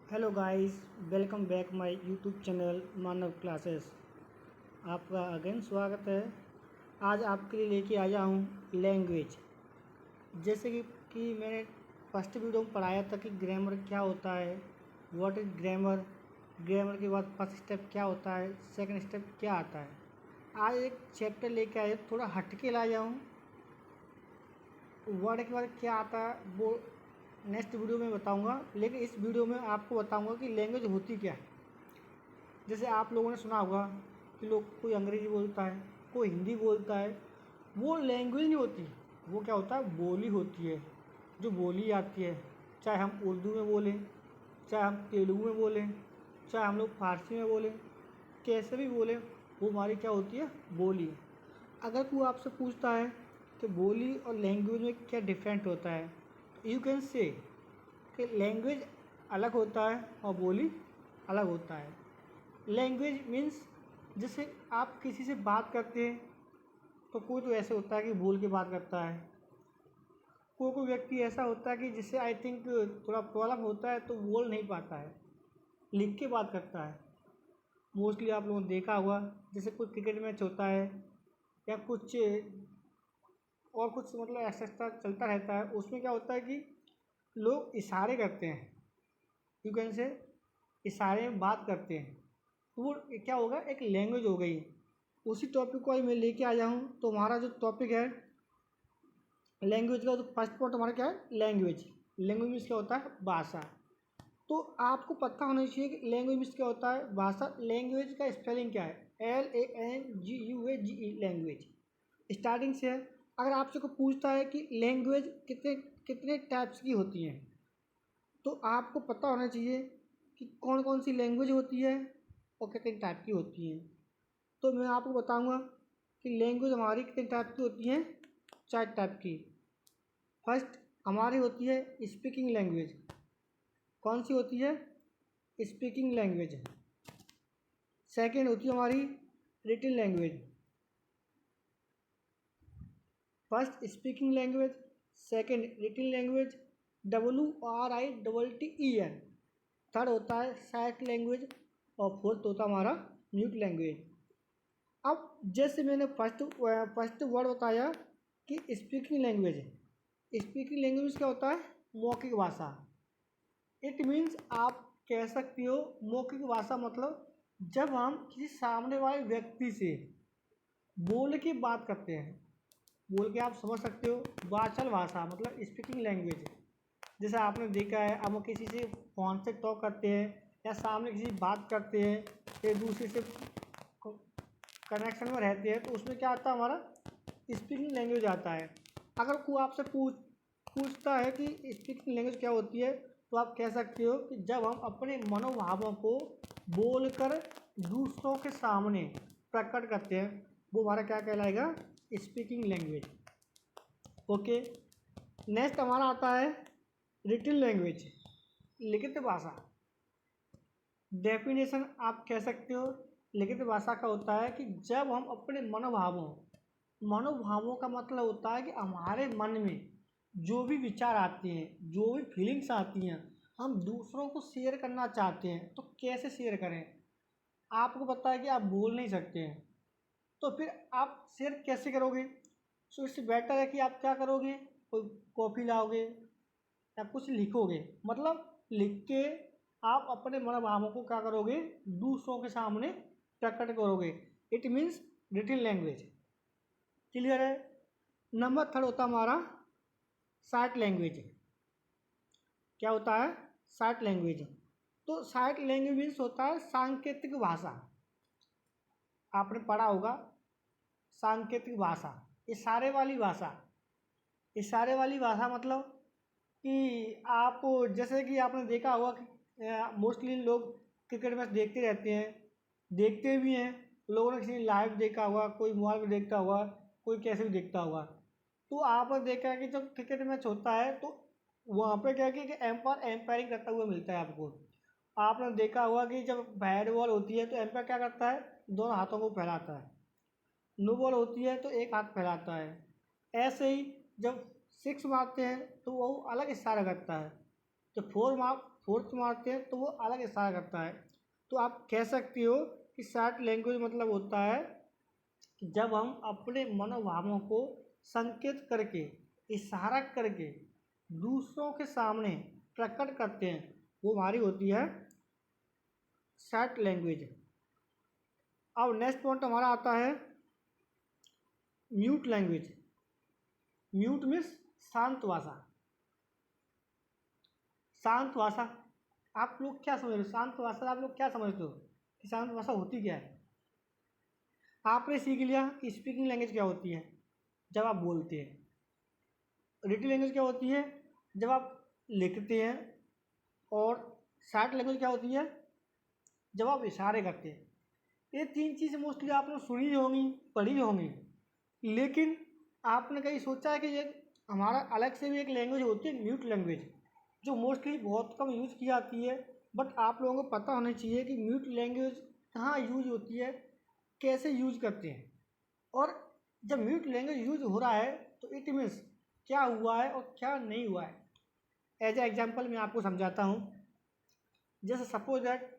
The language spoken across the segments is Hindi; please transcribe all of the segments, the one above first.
Hello guys, welcome back my YouTube channel Manav classes. आपका अगेन स्वागत है। आज आपके लिए लेके आया हूँ लैंग्वेज। जैसे कि मैंने फर्स्ट वीडियो में पढ़ाया था कि ग्रामर क्या होता है, व्हाट इज ग्रामर। ग्रामर के बाद फर्स्ट स्टेप क्या होता है, सेकंड स्टेप क्या आता है। आज एक चैप्टर लेके आया, थोड़ा हटके लाया हूँ। वर्ड के बाद क्या आता है वो नेक्स्ट वीडियो में बताऊंगा, लेकिन इस वीडियो में आपको बताऊंगा कि लैंग्वेज होती क्या है। जैसे आप लोगों ने सुना होगा कि लोग कोई अंग्रेज़ी बोलता है, कोई हिंदी बोलता है, वो लैंग्वेज नहीं होती। वो क्या होता है, बोली होती है, जो बोली आती है। चाहे हम उर्दू में बोलें, चाहे हम तेलुगु में बोलें, चाहे हम लोग फारसी में बोलें, कैसे भी बोलें, वो हमारी क्या होती है, बोली। अगर कोई आपसे पूछता है कि बोली और लैंग्वेज में क्या डिफरेंट होता है, यू कैन से कि लैंग्वेज अलग होता है और बोली अलग होता है। लैंग्वेज मीन्स जैसे आप किसी से बात करते हैं तो कोई तो ऐसे होता है कि बोल के बात करता है, कोई व्यक्ति ऐसा होता है कि जिससे आई थिंक थोड़ा प्रॉब्लम होता है तो बोल नहीं पाता है, लिख के बात करता है। मोस्टली आप लोगों ने देखा होगा, जैसे कोई क्रिकेट मैच होता है या कुछ और कुछ मतलब एक्सेट्रा चलता रहता है, उसमें क्या होता है कि लोग इशारे करते हैं, यू कैन से इशारे में बात करते हैं, तो वो क्या होगा, एक लैंग्वेज हो गई। उसी टॉपिक को आज मैं लेके आया हूँ। तो हमारा जो टॉपिक है लैंग्वेज का, तो फर्स्ट पॉइंट हमारा क्या है, लैंग्वेज। लैंग्वेज मीन्स क्या होता है, भाषा। तो आपको पता होना चाहिए कि लैंग्वेज मीन्स क्या होता है, भाषा। लैंग्वेज का स्पेलिंग क्या है, LANGUAGE, लैंग्वेज। स्टार्टिंग से है। अगर आपसे को पूछता है कि लैंग्वेज कितने कितने टाइप्स की होती हैं, तो आपको पता होना चाहिए कि कौन कौन सी लैंग्वेज होती है और कितने टाइप की होती हैं। तो मैं आपको बताऊंगा कि लैंग्वेज हमारी कितने टाइप की होती हैं, 4 टाइप की। फर्स्ट हमारी होती है स्पीकिंग लैंग्वेज। कौन सी होती है, स्पीकिंग लैंग्वेज। सेकेंड होती है हमारी written language. First speaking language, second written language, WRITTEN। Third होता है साइट लैंग्वेज और फोर्थ होता है हमारा म्यूट लैंग्वेज। अब जैसे मैंने फर्स्ट वर्ड बताया कि स्पीकिंग लैंग्वेज है। स्पीकिंग लैंग्वेज क्या होता है, मौखिक भाषा। इट मीन्स आप कह सकते हो मौखिक भाषा मतलब जब हम किसी सामने वाले व्यक्ति से बोल के बात करते हैं, बोल के आप समझ सकते हो। वाचल भाषा मतलब स्पीकिंग लैंग्वेज। जैसे आपने देखा है, हम किसी से फ़ोन से टॉक करते हैं या सामने किसी बात करते हैं, एक दूसरे से कनेक्शन में रहते हैं, तो उसमें क्या आता है, हमारा स्पीकिंग लैंग्वेज आता है। अगर कोई आपसे पूछता है कि स्पीकिंग लैंग्वेज क्या होती है, तो आप कह सकते हो कि जब हम अपने मनोभावों को बोलकर दूसरों के सामने प्रकट करते हैं, वो हमारा क्या कहलाएगा, स्पीकिंग लैंग्वेज। ओके, नेक्स्ट हमारा आता है रिटन लैंग्वेज, लिखित भाषा। डेफिनेशन आप कह सकते हो लिखित भाषा का होता है कि जब हम अपने मनोभावों का मतलब होता है कि हमारे मन में जो भी विचार आते हैं, जो भी फीलिंग्स आती हैं, हम दूसरों को शेयर करना चाहते हैं, तो कैसे शेयर करें। आपको पता है कि आप बोल नहीं सकते हैं, तो फिर आप शेयर कैसे करोगे। सो इससे बेटर है कि आप क्या करोगे, कोई कॉफ़ी लाओगे या कुछ लिखोगे, मतलब लिख के आप अपने मनोभावों को क्या करोगे, दूसरों के सामने प्रकट करोगे। It means written language. Clear है। नंबर थर्ड होता हमारा शार्ट लैंग्वेज। क्या होता है, शार्ट लैंग्वेज। तो शार्ट लैंग्वेज मीन्स होता है सांकेतिक भाषा। आपने पढ़ा होगा सांकेतिक भाषा, इशारे वाली भाषा। इशारे वाली भाषा मतलब कि आप, जैसे कि आपने देखा होगा कि मोस्टली लोग क्रिकेट मैच देखते रहते हैं, देखते भी हैं। लोगों ने किसी लाइव देखा होगा, कोई मोबाइल में देखता होगा, कोई कैसे भी देखता होगा। तो आपने देखा है कि जब क्रिकेट मैच होता है तो वहाँ पे क्या है कि एम्पायरिंग करता हुआ मिलता है आपको। आपने देखा होगा कि जब बैट बॉल होती है तो एम्पायर क्या करता है, दोनों हाथों को फैलाता है। नो बॉल होती है तो एक हाथ फैलाता है। ऐसे ही जब सिक्स मारते हैं तो वो अलग इशारा करता है। जब फोर्थ मारते हैं तो वो अलग इशारा करता है। तो आप कह सकते हो कि शार्ट लैंग्वेज मतलब होता है कि जब हम अपने मनोभावों को संकेत करके, इशारा करके दूसरों के सामने प्रकट करते हैं, वो हमारी होती है शार्ट लैंग्वेज। अब नेक्स्ट पॉइंट हमारा आता है म्यूट लैंग्वेज। म्यूट मीन्स शांत भाषा। शांत भाषा आप लोग क्या समझ रहे हो? शांत भाषा आप लोग क्या समझते हो कि शांत भाषा होती क्या है? आपने सीख लिया कि स्पीकिंग लैंग्वेज क्या होती है, जब आप बोलते हैं। रिटन लैंग्वेज क्या होती है, जब आप लिखते हैं। और शार्ट लैंग्वेज क्या होती है, जब आप इशारे करते हैं। ये तीन चीज़ें मोस्टली आपने सुनी होंगी, पढ़ी होंगी, लेकिन आपने कहीं सोचा है कि ये हमारा अलग से भी एक लैंग्वेज होती है म्यूट लैंग्वेज, जो मोस्टली बहुत कम यूज़ की जाती है। बट आप लोगों को पता होना चाहिए कि म्यूट लैंग्वेज कहाँ यूज होती है, कैसे यूज करते हैं। और जब म्यूट लैंग्वेज यूज हो रहा है तो इट मीन्स क्या हुआ है और क्या नहीं हुआ है। एज ए एग्जाम्पल मैं आपको समझाता हूँ। जैसे सपोज दैट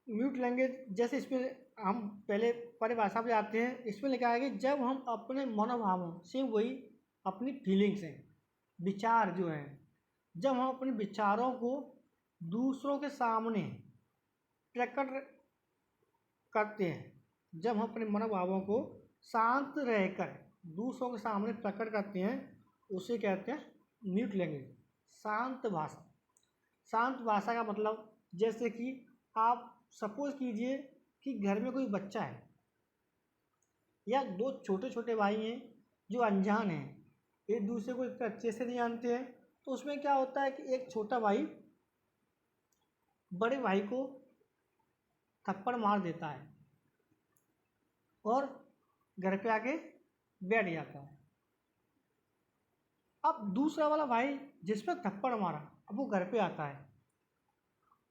म्यूट लैंग्वेज, जैसे इसमें हम पहले परिभाषा पे आते हैं। इसमें लिखा है कि जब हम अपने मनोभावों से, वही अपनी फीलिंग्स हैं, विचार जो हैं, जब हम अपने विचारों को दूसरों के सामने प्रकट करते हैं, जब हम अपने मनोभावों को शांत रहकर दूसरों के सामने प्रकट करते हैं, उसे कहते हैं म्यूट लैंग्वेज, शांत भाषा। शांत भाषा का मतलब, जैसे कि आप सपोज कीजिए कि घर में कोई बच्चा है या दो छोटे छोटे भाई हैं जो अनजान हैं, एक दूसरे को इतना अच्छे से नहीं जानते हैं। तो उसमें क्या होता है कि एक छोटा भाई बड़े भाई को थप्पड़ मार देता है और घर पे आके बैठ जाता है। अब दूसरा वाला भाई जिस पर थप्पड़ मारा, अब वो घर पे आता है।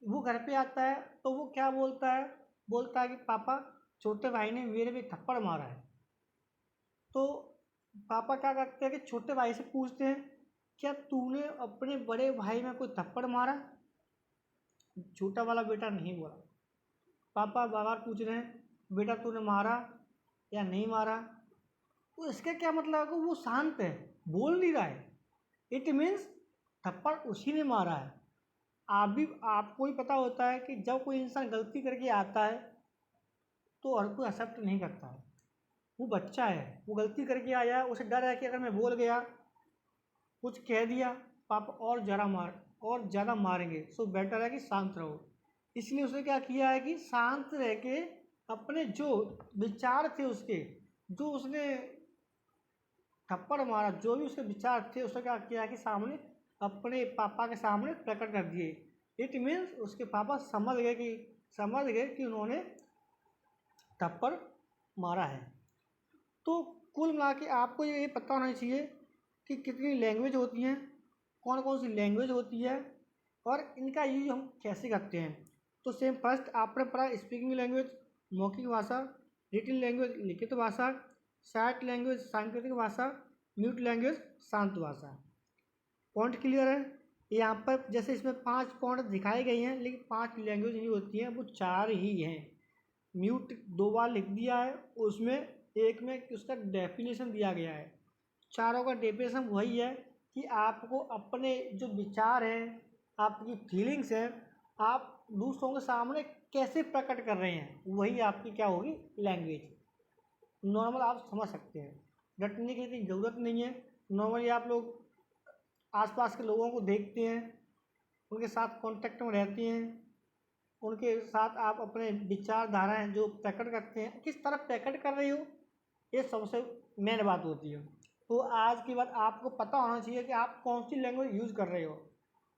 वो घर पे आता है तो वो क्या बोलता है, बोलता है कि पापा, छोटे भाई ने मेरे पे थप्पड़ मारा है। तो पापा क्या करते हैं कि छोटे भाई से पूछते हैं, क्या तूने अपने बड़े भाई में कोई थप्पड़ मारा? छोटा वाला बेटा नहीं बोला। पापा बार बार पूछ रहे हैं, बेटा तूने मारा या नहीं मारा? तो इसका क्या मतलब है कि वो शांत है, बोल नहीं रहा है। इट मीन्स थप्पड़ उसी ने मारा है। आपको ही पता होता है कि जब कोई इंसान गलती करके आता है तो हर कोई एक्सेप्ट नहीं करता है। वो बच्चा है, वो गलती करके आया, उसे डर है कि अगर मैं बोल गया, कुछ कह दिया, पापा और ज़्यादा मारेंगे, सो बेटर है कि शांत रहो। इसलिए उसने क्या किया है कि शांत रह के अपने जो विचार थे उसके, जो उसने थप्पड़ मारा, जो भी उसके विचार थे, उसने क्या किया कि सामने अपने पापा के सामने प्रकट कर दिए। इट मीन्स उसके पापा समझ गए कि उन्होंने थप्पड़ मारा है। तो कुल मिला के आपको ये पता होना चाहिए कि कितनी लैंग्वेज होती हैं, कौन कौन सी लैंग्वेज होती है और इनका यूज हम कैसे करते हैं। तो सेम फर्स्ट आपने पढ़ा स्पीकिंग लैंग्वेज, मौखिक भाषा, रिटन लैंग्वेज, लिखित भाषा, शार्ट लैंग्वेज, सांकेतिक भाषा, म्यूट लैंग्वेज, शांत भाषा। पॉइंट क्लियर है? यहाँ पर जैसे इसमें 5 पॉइंट दिखाए गए हैं, लेकिन 5 लैंग्वेज नहीं होती हैं, वो 4 ही हैं। म्यूट 2 बार लिख दिया है, उसमें एक में उसका डेफिनेशन दिया गया है। चारों का डेफिनेशन वही है कि आपको अपने जो विचार हैं, आपकी फीलिंग्स हैं, आप दूसरों के सामने कैसे प्रकट कर रहे हैं, वही आपकी क्या होगी, लैंग्वेज। नॉर्मल आप समझ सकते हैं, रटने की इतनी ज़रूरत नहीं है। नॉर्मली आप लोग आसपास के लोगों को देखते हैं, उनके साथ कांटेक्ट में रहते हैं, उनके साथ आप अपने विचारधाराएं जो प्रकट करते हैं, किस तरह प्रकट कर रही हो, ये सबसे मेन बात होती है। तो आज की बात आपको पता होना चाहिए कि आप कौन सी लैंग्वेज यूज़ कर रहे हो,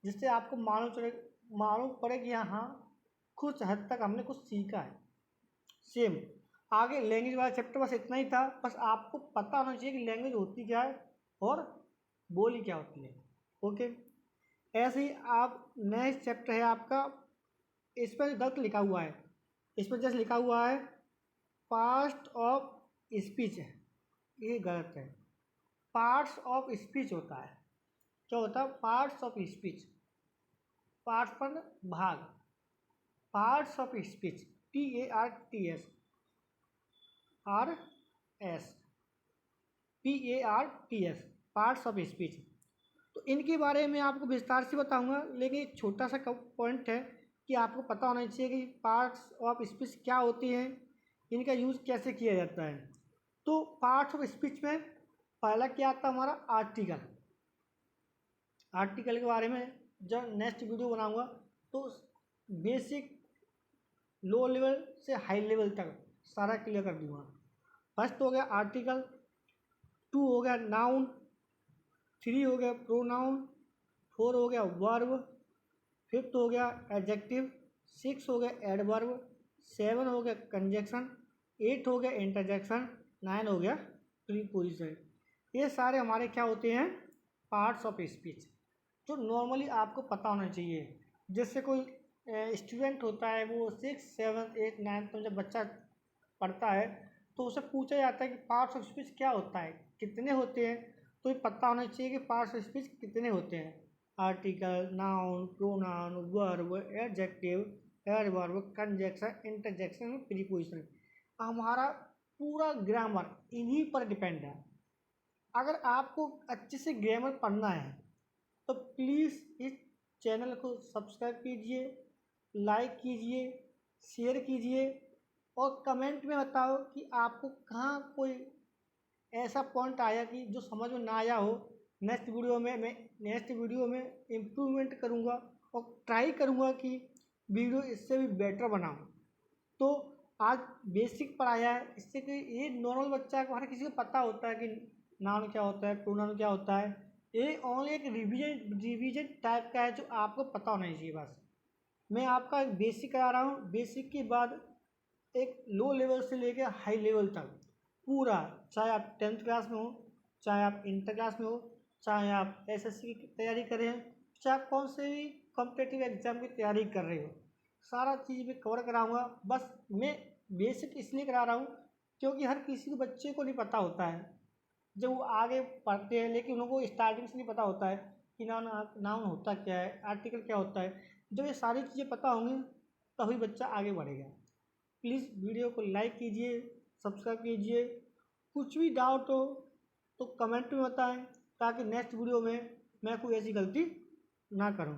जिससे आपको मालूम पड़े कि हाँ, कुछ हद तक हमने कुछ सीखा है। सेम आगे लैंग्वेज वाला चैप्टर बस इतना ही था। बस आपको पता होना चाहिए कि लैंग्वेज होती क्या है और बोली क्या होती है। ओके, ऐसे ही आप नेक्स्ट चैप्टर है आपका, इस पर गलत लिखा हुआ है, इस पर जैसे लिखा हुआ है पार्ट ऑफ स्पीच है, ये गलत है। पार्ट्स ऑफ स्पीच होता है, क्या होता है? पार्ट्स ऑफ स्पीच, पार्ट्स पर भाग, parts of speech, PARTS, parts of speech. तो इनके बारे में आपको विस्तार से बताऊंगा, लेकिन एक छोटा सा पॉइंट है कि आपको पता होना चाहिए कि पार्ट्स ऑफ स्पीच क्या होती हैं, इनका यूज़ कैसे किया जाता है। तो पार्ट्स ऑफ स्पीच में पहला क्या आता है हमारा? आर्टिकल। आर्टिकल के बारे में जब नेक्स्ट वीडियो बनाऊंगा तो बेसिक लो लेवल से हाई लेवल तक सारा क्लियर कर दूंगा। फर्स्ट हो गया आर्टिकल, 2 हो गया नाउन, 3 हो गया प्रोनाउन, 4 हो गया वर्ब, 5th हो गया एडजेक्टिव, 6 हो गया एडवर्ब, 7 हो गया कंजक्शन, 8 हो गया इंटरजेक्शन, 9 हो गया प्रीपोजिशन। ये सारे हमारे क्या होते हैं? पार्ट्स ऑफ स्पीच, जो नॉर्मली आपको पता होना चाहिए। जैसे कोई स्टूडेंट होता है, वो 6, 7, 8, 9 में जब बच्चा पढ़ता है तो उसे पूछा जाता है कि पार्ट्स ऑफ स्पीच क्या होता है, कितने होते हैं। तो ये पता होना चाहिए कि पार्ट्स ऑफ स्पीच कितने होते हैं। Article, noun, pronoun, verb, adjective, adverb, conjunction, interjection, preposition. हमारा पूरा ग्रामर इन्हीं पर डिपेंड है। अगर आपको अच्छे से ग्रामर पढ़ना है तो प्लीज़ इस चैनल को सब्सक्राइब कीजिए, लाइक कीजिए, शेयर कीजिए और कमेंट में बताओ कि आपको कहाँ कोई ऐसा पॉइंट आया कि जो समझ में ना आया हो। नेक्स्ट वीडियो में मैं इम्प्रूवमेंट करूँगा और ट्राई करूँगा कि वीडियो इससे भी बेटर बनाऊँ। तो आज बेसिक पढ़ाया है, इससे कि ये नॉर्मल बच्चा को हर किसी को पता होता है कि नाउन क्या होता है, प्रोनाउन क्या होता है। ये ओनली एक रिवीजन टाइप का है जो आपको पता होना चाहिए बस। मैं आपका एक बेसिक करा रहा हूँ, बेसिक के बाद एक लो लेवल से लेकर हाई लेवल तक पूरा, चाहे आप 10th क्लास में हो, चाहे आप इंटर क्लास में हो, चाहे आप SSC की तैयारी कर रहे हैं, चाहे आप कौन से भी कॉम्पिटिटिव एग्जाम की तैयारी कर रहे हो, सारा चीज़ मैं कवर कराऊंगा। बस मैं बेसिक इसलिए करा रहा हूँ क्योंकि हर किसी को बच्चे को नहीं पता होता है जब वो आगे पढ़ते हैं, लेकिन उनको स्टार्टिंग से नहीं पता होता है कि नाउन होता क्या है, आर्टिकल क्या होता है। जब ये सारी चीज़ें पता होंगी तभी बच्चा आगे बढ़ेगा। प्लीज़ वीडियो को लाइक कीजिए, सब्सक्राइब कीजिए। कुछ भी डाउट हो तो कमेंट में बताएं ताकि नेक्स्ट वीडियो में मैं कोई ऐसी गलती ना करूं।